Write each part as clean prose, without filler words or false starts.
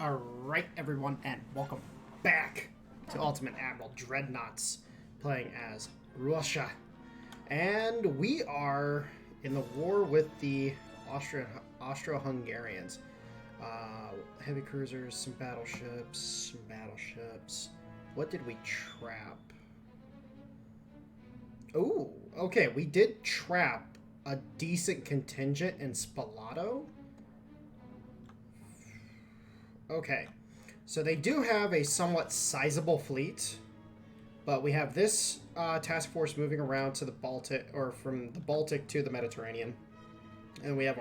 Alright, everyone, and welcome back to Ultimate Admiral Dreadnoughts, playing as Russia. And we are in the war with the Austro-Hungarians. Heavy cruisers, some battleships. What did we trap? Oh, okay, we did trap a decent contingent in Spalato. Okay, so they do have a somewhat sizable fleet, but we have this task force moving around to the Baltic, or from the Baltic to the Mediterranean, and we have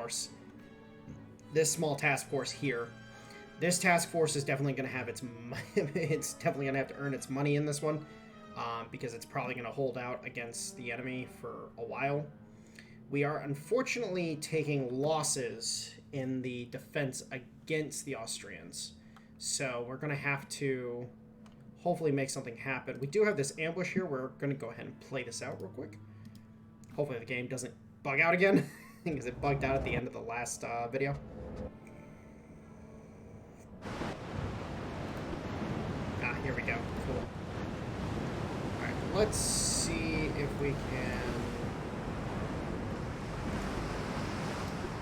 this small task force here. This task force is definitely going to have it's definitely going to have to earn its money in this one, because it's probably going to hold out against the enemy for a while. We are unfortunately taking losses in the defense against the Austrians, so we're going to have to hopefully make something happen. We do have this ambush here. We're going to go ahead and play this out real quick. Hopefully the game doesn't bug out again, because it bugged out at the end of the last video. Here we go. Cool. Alright, let's see if we can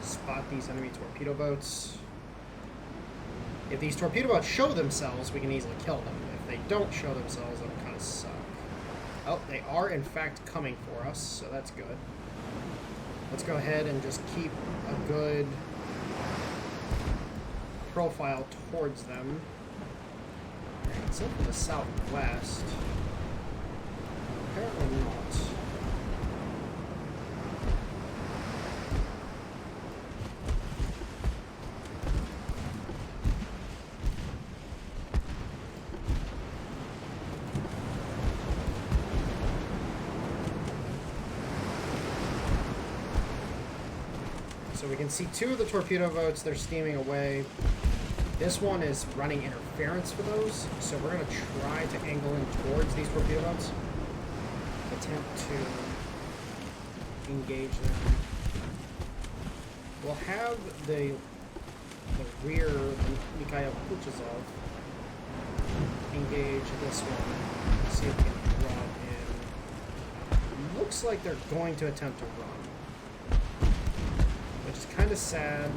spot these enemy torpedo boats. If these torpedo boats show themselves, we can easily kill them. If they don't show themselves, that'll kind of suck. Oh, they are in fact coming for us, so that's good. Let's go ahead and just keep a good profile towards them. It's up in the southwest. Apparently not. So we can see two of the torpedo boats, they're steaming away. This one is running interference for those, so we're going to try to angle in towards these torpedo boats. Attempt to engage them. We'll have the rear, Mikhail Kuchazov, engage this one. See if we can draw it in. Looks like they're going to attempt to run, which is kind of sad. I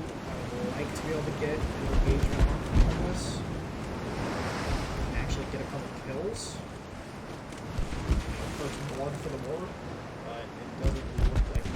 would like to be able to get an engagement on this and actually get a couple kills. First blood for the war, but it doesn't look like it.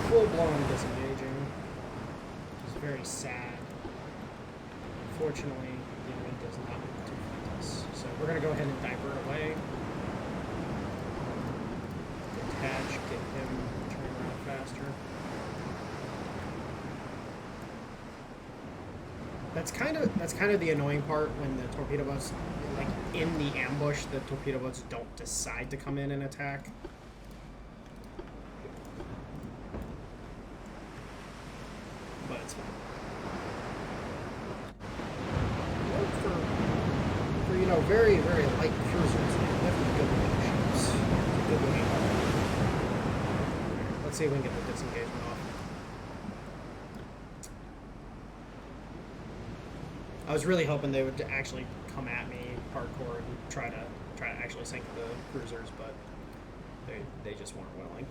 Full-blown disengaging, which is very sad. Unfortunately, the enemy does not want to fight us. So we're going to go ahead and divert away. Detach, get him turning around faster. That's kind of the annoying part when the torpedo boats, like in the ambush, the torpedo boats don't decide to come in and attack. But it's fine. For you know, very, very light cruisers, they definitely good looking ships. Good looking. Let's see if we can get the disengagement off. I was really hoping they would actually come at me hardcore and try to actually sink the cruisers, but they just weren't willing.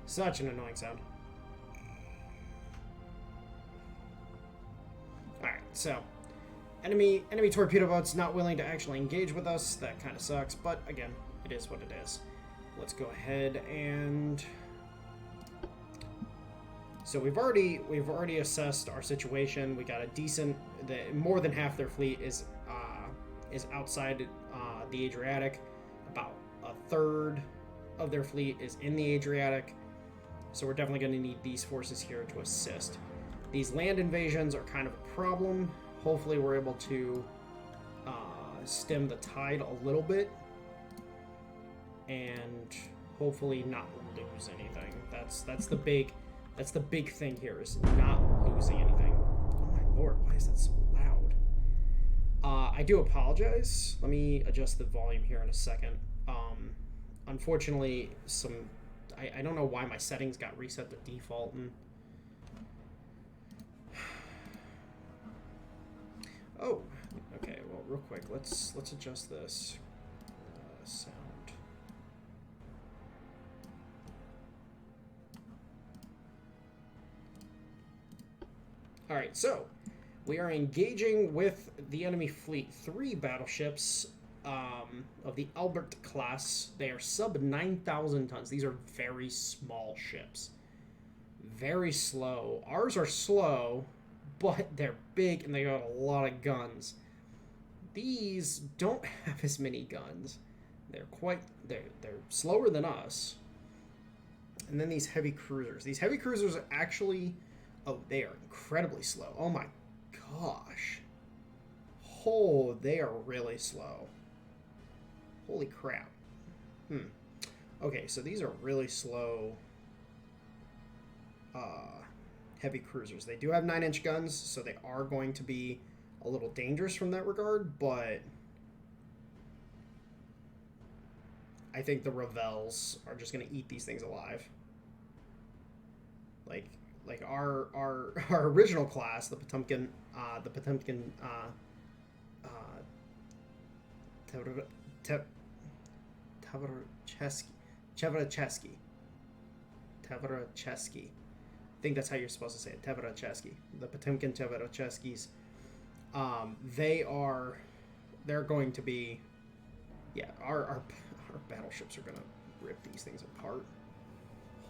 Such an annoying sound. Alright, so Enemy torpedo boats not willing to actually engage with us. That kind of sucks, but again, it is what it is. Let's go ahead and... So we've already assessed our situation. We got a decent... more than half their fleet is outside the Adriatic. About a third of their fleet is in the Adriatic. So we're definitely going to need these forces here to assist. These land invasions are kind of a problem. Hopefully we're able to stem the tide a little bit. And hopefully not lose anything. That's the big thing here, is not losing anything. Oh my lord, why is that so loud? I do apologize. Let me adjust the volume here in a second. Unfortunately, I don't know why my settings got reset to default. And oh, okay. Well, real quick, let's adjust this sound. All right, so we are engaging with the enemy fleet. 3 battleships of the Albert class. They are sub 9,000 tons. These are very small ships. Very slow. Ours are slow, but they're big and they got a lot of guns. These don't have as many guns. They're slower than us. And then these heavy cruisers. These heavy cruisers are actually... Oh, they are incredibly slow. Oh my gosh. Oh, they are really slow. Holy crap. Okay, so these are really slow heavy cruisers. They do have 9-inch guns, so they are going to be a little dangerous from that regard, but I think the Revels are just going to eat these things alive. Like our original class, the Potemkin Tavracheski. I think that's how you're supposed to say it. Tavracheski. The Potemkin Tavracheski's. They're going to be, yeah. Our battleships are gonna rip these things apart.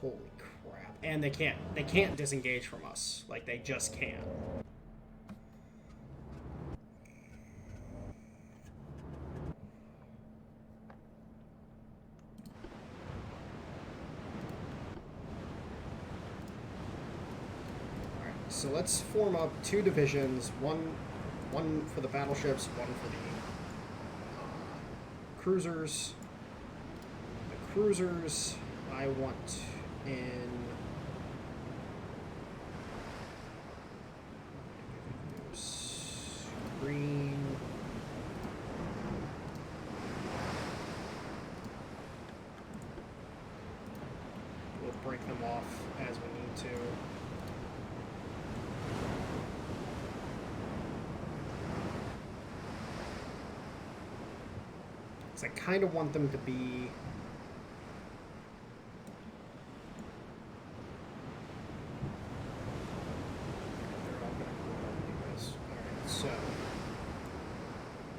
Holy crap! And they can't disengage from us. Like, they just can't. Alright, so let's form up 2 divisions. One for the battleships, one for the cruisers. The cruisers, I want in green. We'll break them off as we need to. So I kind of want them to be...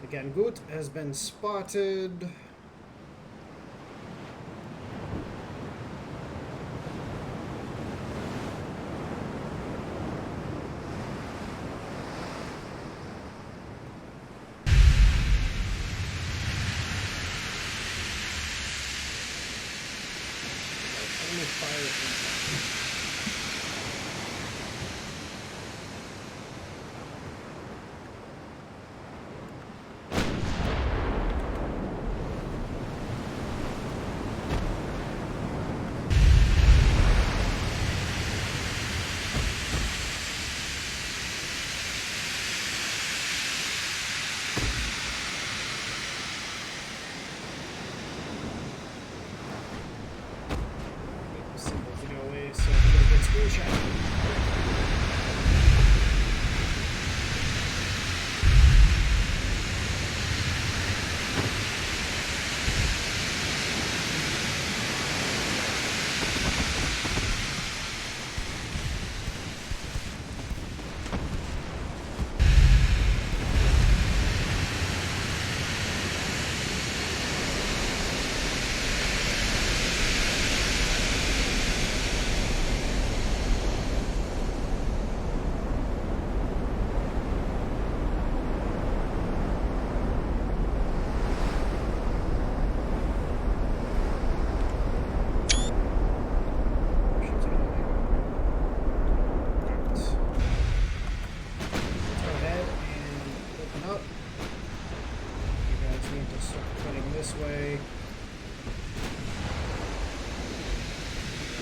Again, Gut has been spotted. Enemy fire.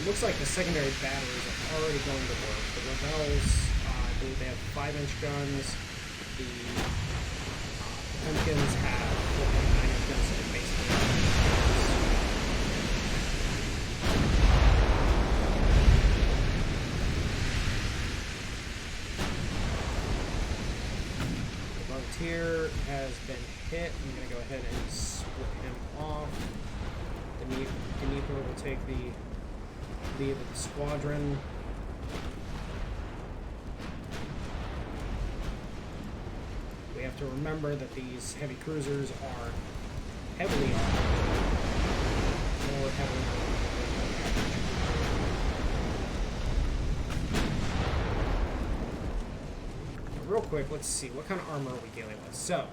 It looks like the secondary batteries are already going to work. The Rebels, I believe they have 5-inch guns. The Pumpkins have 4.9-inch guns, so they're basically... Here has been hit. I'm going to go ahead and split him off. Dnieper will take the lead of the squadron. We have to remember that these heavy cruisers are heavily armed. More heavily armed. Real quick, let's see what kind of armor are we dealing with. So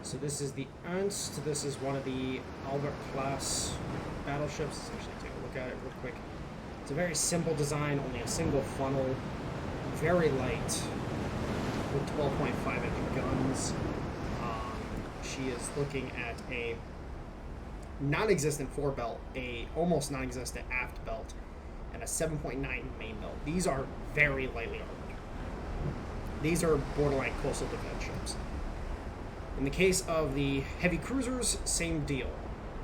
so this is the Ernst. This is one of the Albert class battleships. Let's actually take a look at it real quick. It's a very simple design, only a single funnel, very light, with 12.5-inch guns. She is looking at a non-existent forebelt, a almost non-existent aft belt, and a 7.9 main belt. These are very lightly armed. These are borderline coastal defense ships. In the case of the heavy cruisers, same deal.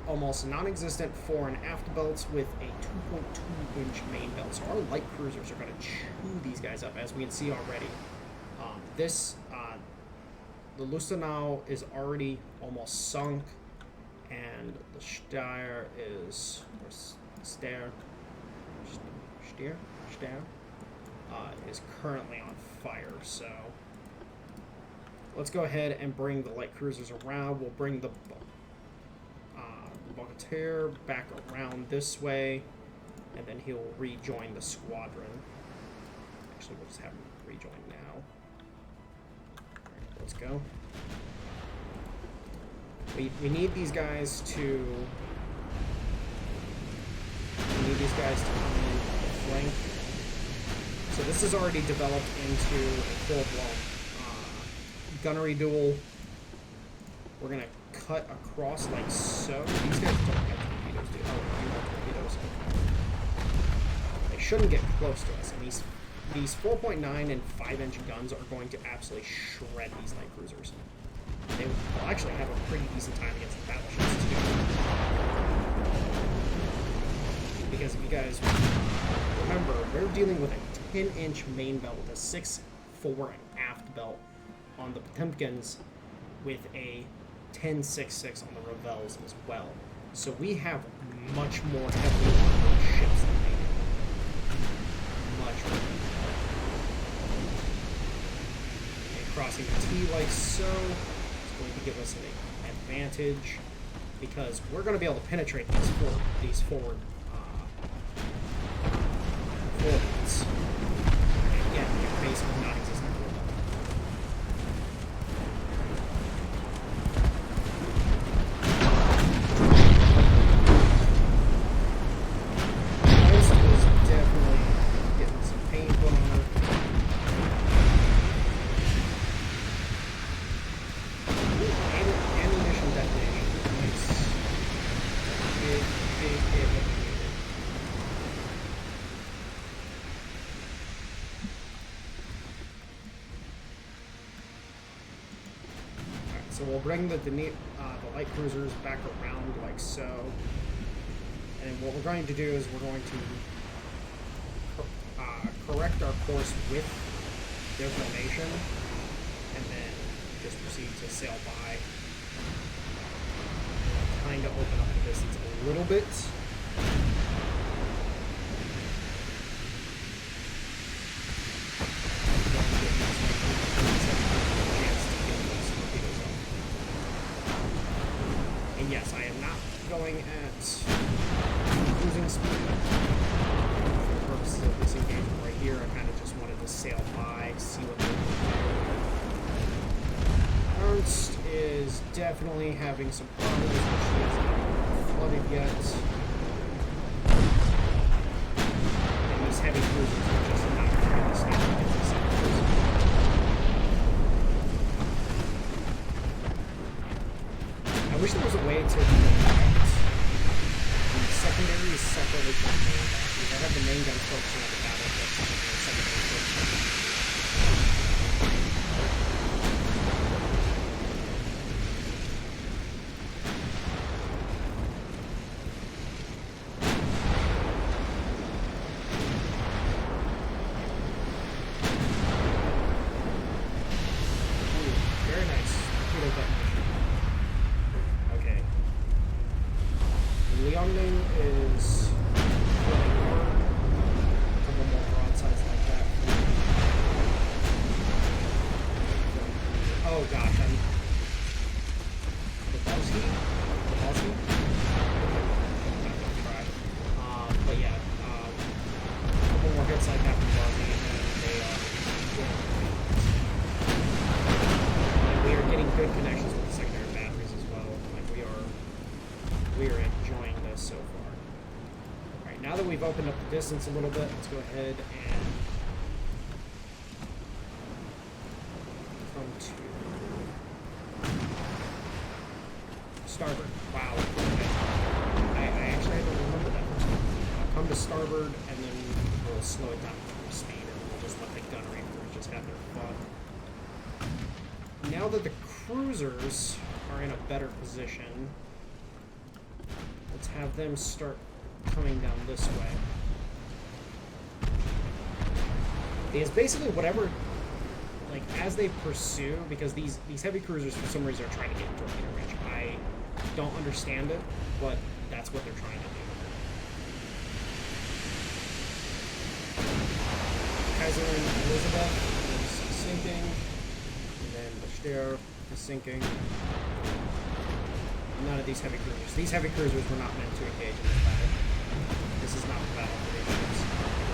Almost non-existent fore and aft belts with a 2.2-inch main belt. So our light cruisers are going to chew these guys up, as we can see already. The Lustenau is already almost sunk, and the Steyr is, is currently on fire. So let's go ahead and bring the light cruisers around. We'll bring the Buccaneer back around this way, and then he'll rejoin the squadron. Actually, we'll just have him rejoin now. Alright, let's go. We need these guys to come in the flank. So this is already developed into a full-blown gunnery duel. We're going to cut across like so. These guys don't have torpedoes, do they? Oh, you have torpedoes. They shouldn't get close to us. And these 4.9 and 5-inch guns are going to absolutely shred these light cruisers. They will actually have a pretty decent time against the battleships too. Because if you guys remember, we're dealing with a 10-inch main belt with a 6 fore and aft belt on the Potemkins, with a 10.66 on the Revels as well. So we have much more heavily armored ships than they do. Much more. And crossing the T like so is going to give us an advantage, because we're going to be able to penetrate these forward forwards. And again, we have basically non-existent forward. This is definitely getting some pain put on her. Ammunition detonation. Nice. Big hit. So we'll bring the light cruisers back around like so. And what we're going to do is we're going to correct our course with their formation, and then just proceed to sail by. Kind of open up the distance a little bit. And yes, I am not going at cruising speed for the purposes of this engagement right here. I kind of just wanted to sail by, see what they're doing. Ernst is definitely having some problems, but she hasn't flooded yet. And these heavy cruisers are just not really standing against these heavy cruisers. I wish there was a way to connect the secondary these separately from the main batteries. I have the main guns focusing on the battleships and the secondary focusing on the opened up the distance a little bit. Let's go ahead and come to starboard. Wow. I actually had to remember that. Come to starboard, and then we'll slow it down to speed, and we'll just let the gunnery crews just have their fun. Now that the cruisers are in a better position, let's have them start coming down this way. Because basically whatever, like, as they pursue, because these heavy cruisers for some reason are trying to get into torpedo range. I don't understand it, but that's what they're trying to do. Kaiser Elizabeth is sinking, and then Bashir is sinking. None of these heavy cruisers. These heavy cruisers were not meant to engage in this battle. This is not the battle for these ships.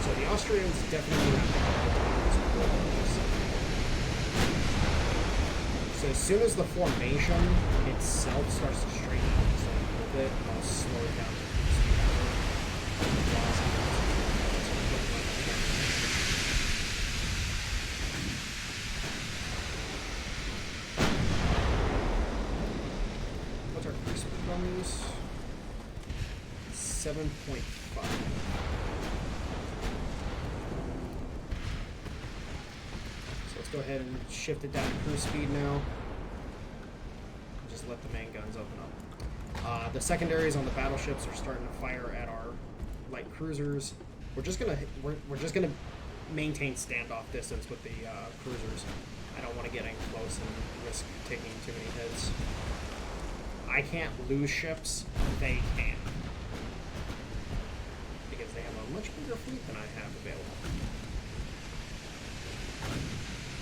So the Austrians definitely have to So as soon as the formation itself starts to straighten out just a little bit, I'll slow it down to what's our cruise speed on these? 7.5. So let's go ahead and shift it down to cruise speed now. Just let the main guns open up. The secondaries on the battleships are starting to fire at our light cruisers. We're just gonna maintain standoff distance with the cruisers. I don't want to get in close and risk taking too many hits. I can't lose ships. They can. Because they have a much bigger fleet than I have available.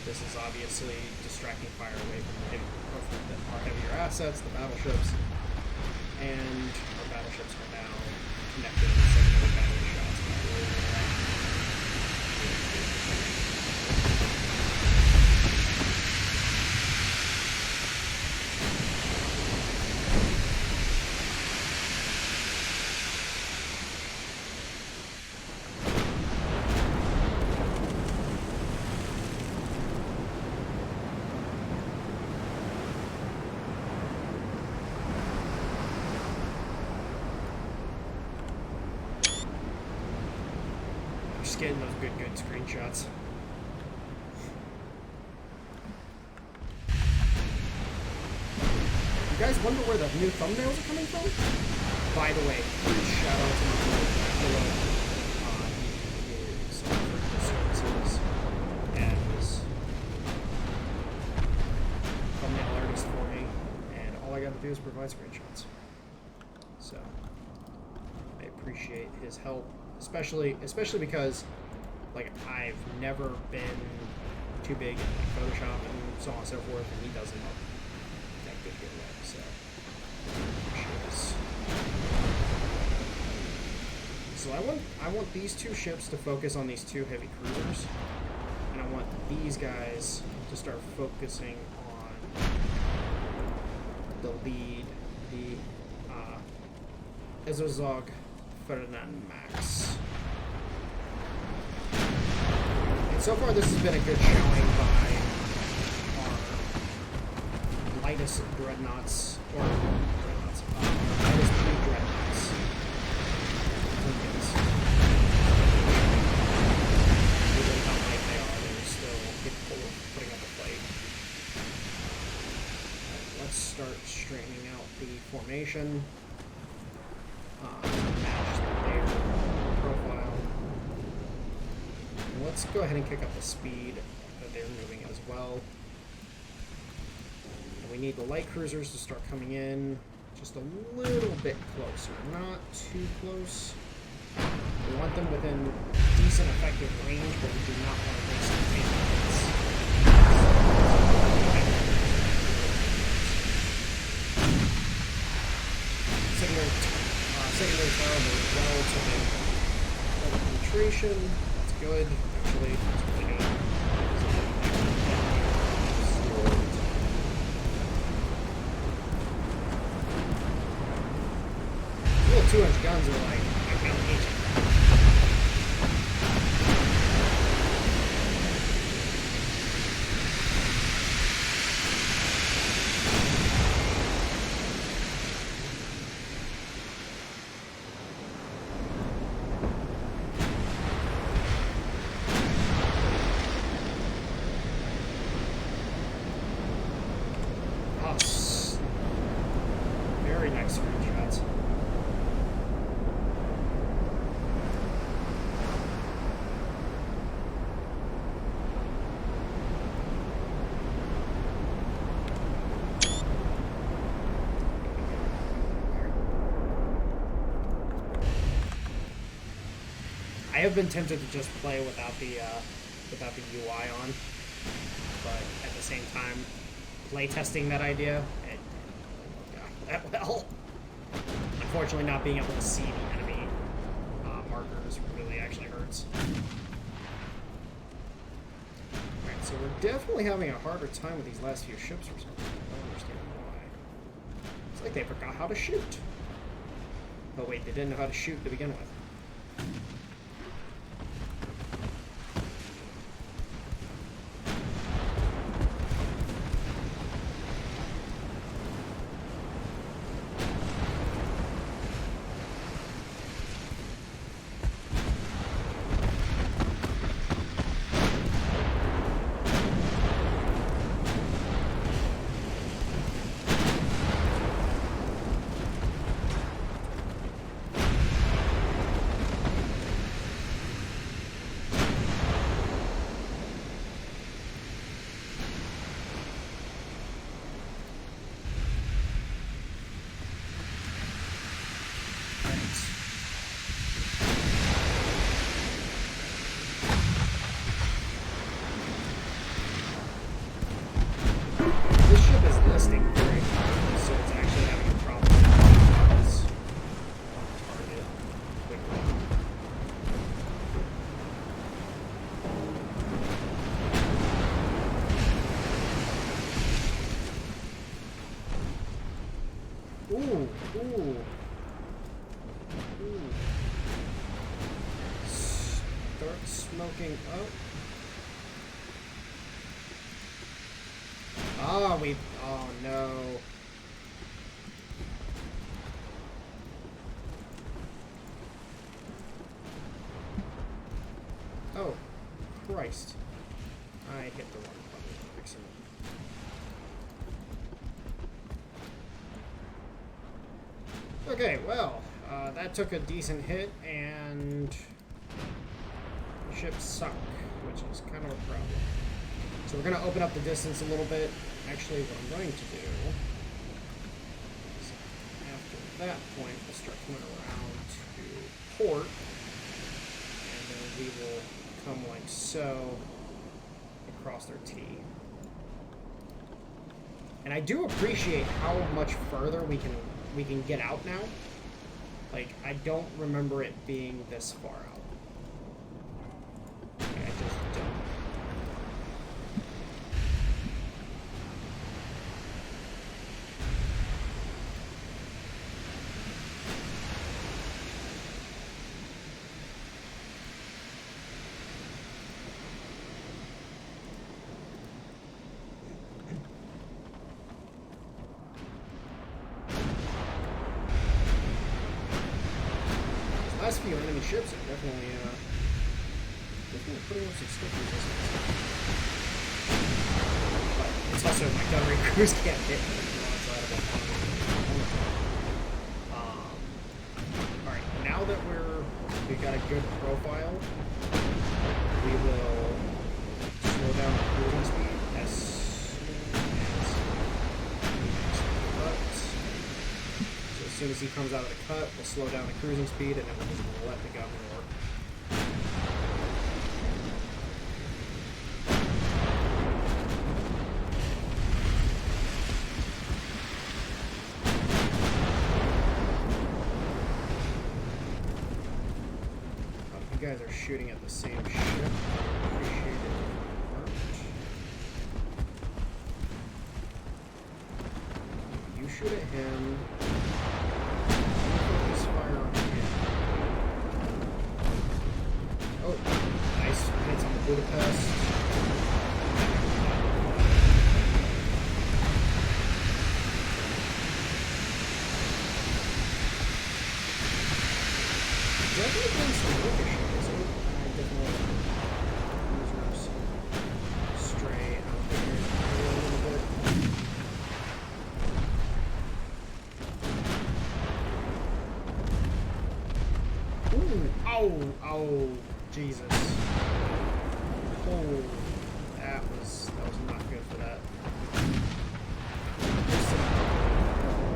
This is obviously distracting fire away from our heavier assets, the battleships, and our battleships are now connected to the secondary battery shots. Getting those good screenshots. You guys wonder where the new thumbnails are coming from? By the way, huge shout out to my boy Admiral. He is offering his services as thumbnail artist for me, and all I gotta do is provide screenshots. So I appreciate his help. Especially because, like, I've never been too big in like Photoshop and so on and so forth, and he doesn't know that good way. So, I want these two ships to focus on these two heavy cruisers, and I want these guys to start focusing on the lead, the Ezozog Ferdinand Max. And so far this has been a good showing by our lightest dreadnoughts, or lightest pre-dreadnoughts. start straightening out the formation. Match their profile. And let's go ahead and kick up the speed that they're moving as well. And we need the light cruisers to start coming in just a little bit closer, not too close. We want them within decent effective range, but we do not want to waste any hits. Secondary tower moves well to the penetration. That's good, actually. That's really good. Little 2-inch guns are like ancient. Very nice screenshots. I have been tempted to just play without the UI on, but at the same time, playtesting that idea, it didn't work out that well. Unfortunately, not being able to see the enemy markers really actually hurts. Alright, so we're definitely having a harder time with these last few ships or something. I don't understand why. It's like they forgot how to shoot. Oh wait, they didn't know how to shoot to begin with. Ooh. Start smoking up. Oh no. Oh, Christ. I hit the wrong button. Excellent. Okay, well, that took a decent hit, and the ship sunk, which is kind of a problem. So we're going to open up the distance a little bit. Actually, what I'm going to do is, after that point, we'll start coming around to port, and then we will come like so across their T. And I do appreciate how much further we can get out now. Like, I don't remember it being this far out. Like, I just don't. Last few enemy ships are definitely putting up some stick resistance. But it's also my gunnery crews can't hit the wrong side of it. got a good profile, we will slow down the cruising speed as soon as he comes out of the cut, we'll slow down the cruising speed and then we'll just let the gun roar. You guys are shooting at the same ship. Appreciate it. You shoot at him. Focus fire on him. Oh, nice hits on the Budapest. Definitely doing some ricochet. Stray out there a little bit. Ooh, oh, Jesus. Oh, that was not good for that.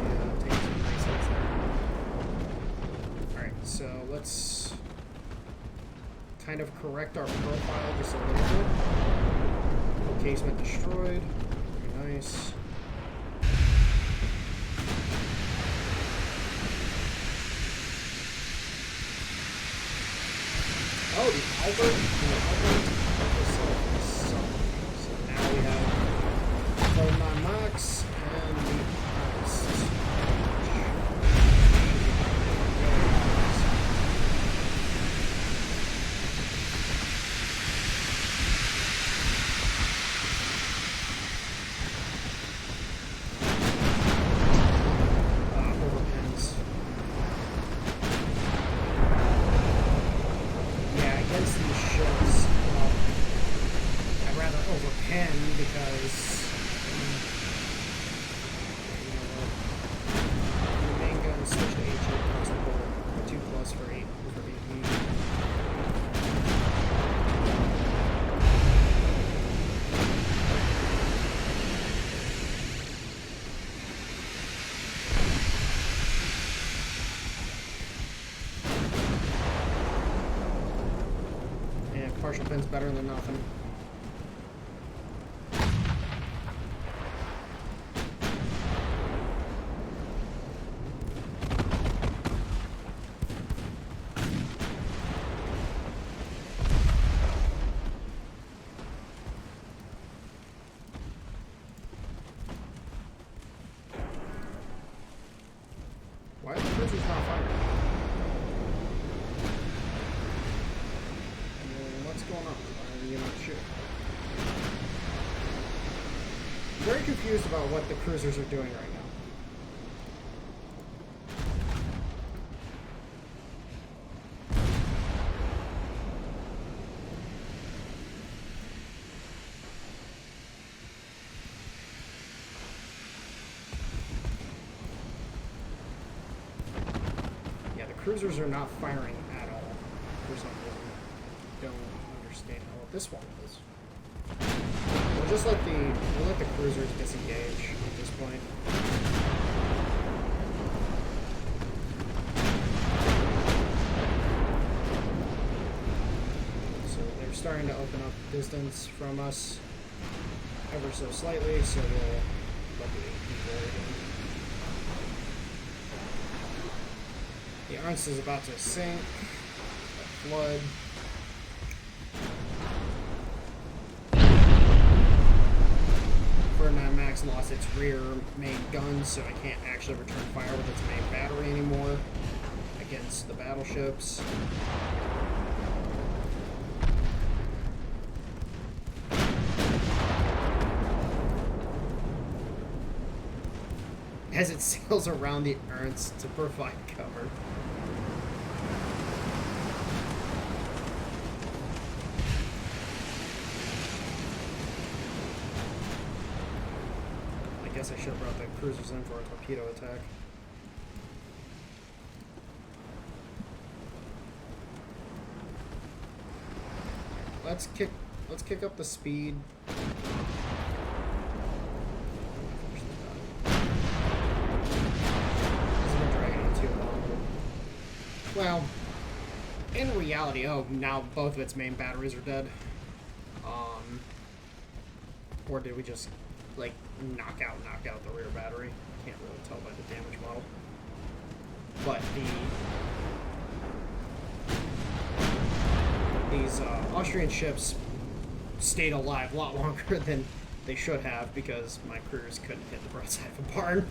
Yeah, taking some nice hits there. Alright, so let's kind of correct our profile just a little bit. Casement destroyed. Very nice. Oh, the Albert. So now we have Dreadnought Max and the Artist. Partial pin's better than nothing. Why are the cruisers not firing? What's going on? Why are you not shooting? I'm very confused about what the cruisers are doing right now. Yeah, the cruisers are not firing at all for some reason. Don't understand how this one is. We'll just let the cruisers disengage at this point. So they're starting to open up distance from us ever so slightly, so we'll let the AP roll again. The Ernst is about to sink. Flood. Max lost its rear main gun, so it can't actually return fire with its main battery anymore against the battleships. As it sails around the Ernst to provide cover. I guess I should have brought the cruisers in for a torpedo attack. let's kick up the speed. Well, in reality, oh, now both of its main batteries are dead. Or did we just, like, knock out the rear battery? Can't really tell by the damage model. But these Austrian ships stayed alive a lot longer than they should have because my crews couldn't hit the broadside of a barn.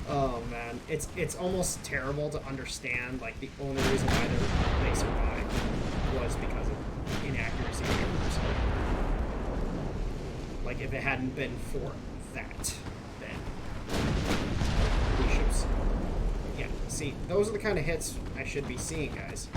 Oh man, it's almost terrible to understand. Like the only reason why they survived was because of inaccuracy of numbers. Like if it hadn't been for that, then these ships. Yeah, see, those are the kind of hits I should be seeing, guys.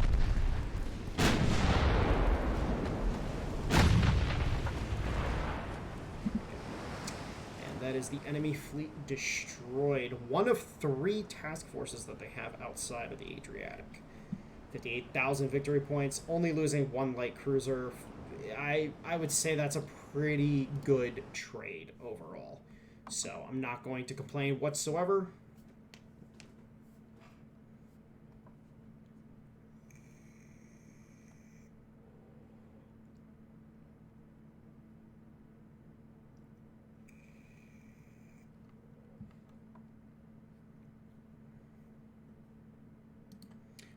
That is the enemy fleet destroyed. One of 3 task forces that they have outside of the Adriatic. 58,000 victory points, only losing 1 light cruiser. I would say that's a pretty good trade overall. So I'm not going to complain whatsoever.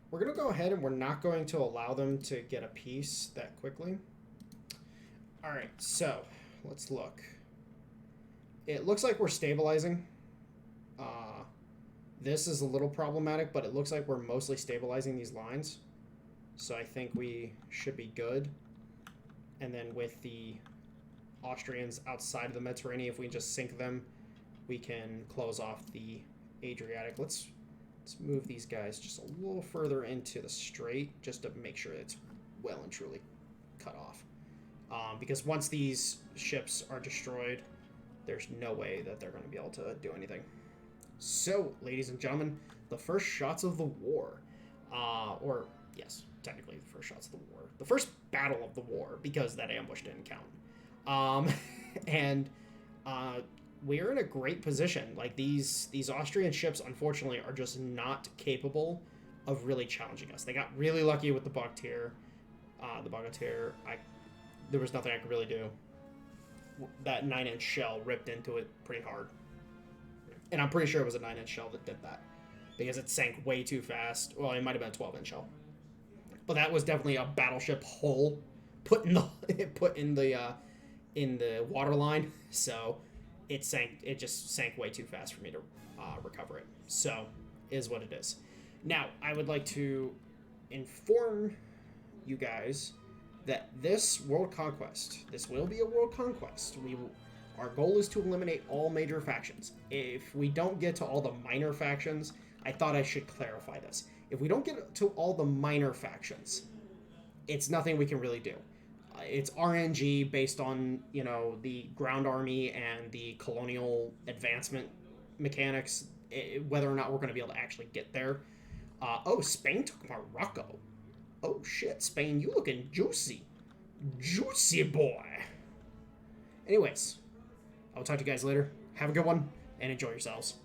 We're going to go ahead and we're not going to allow them to get a piece that quickly. All right, so let's look. It looks like we're stabilizing. This is a little problematic, but it looks like we're mostly stabilizing these lines. So I think we should be good. And then with the Austrians outside of the Mediterranean, if we just sink them, we can close off the Adriatic. Let's move these guys just a little further into the strait just to make sure it's well and truly cut off. Because once these ships are destroyed, there's no way that they're going to be able to do anything. So, ladies and gentlemen, the first shots of the war. Or, yes, technically the first shots of the war. The first battle of the war, because that ambush didn't count. We're in a great position. Like these Austrian ships, unfortunately, are just not capable of really challenging us. They got really lucky with the Bogatyr. There was nothing I could really do. That 9-inch shell ripped into it pretty hard, and I'm pretty sure it was a 9-inch shell that did that because it sank way too fast. Well, it might have been a 12-inch shell, but that was definitely a battleship hole put in the waterline. So. It just sank way too fast for me to recover it. So, is what it is. Now, I would like to inform you guys that this world conquest, this will be a world conquest. Our goal is to eliminate all major factions. If we don't get to all the minor factions, I thought I should clarify this. If we don't get to all the minor factions, it's nothing we can really do. It's RNG based on, the ground army and the colonial advancement mechanics, whether or not we're going to be able to actually get there. Oh, Spain took Morocco. Oh, shit, Spain, you looking juicy. Juicy boy. Anyways, I'll talk to you guys later. Have a good one, and enjoy yourselves.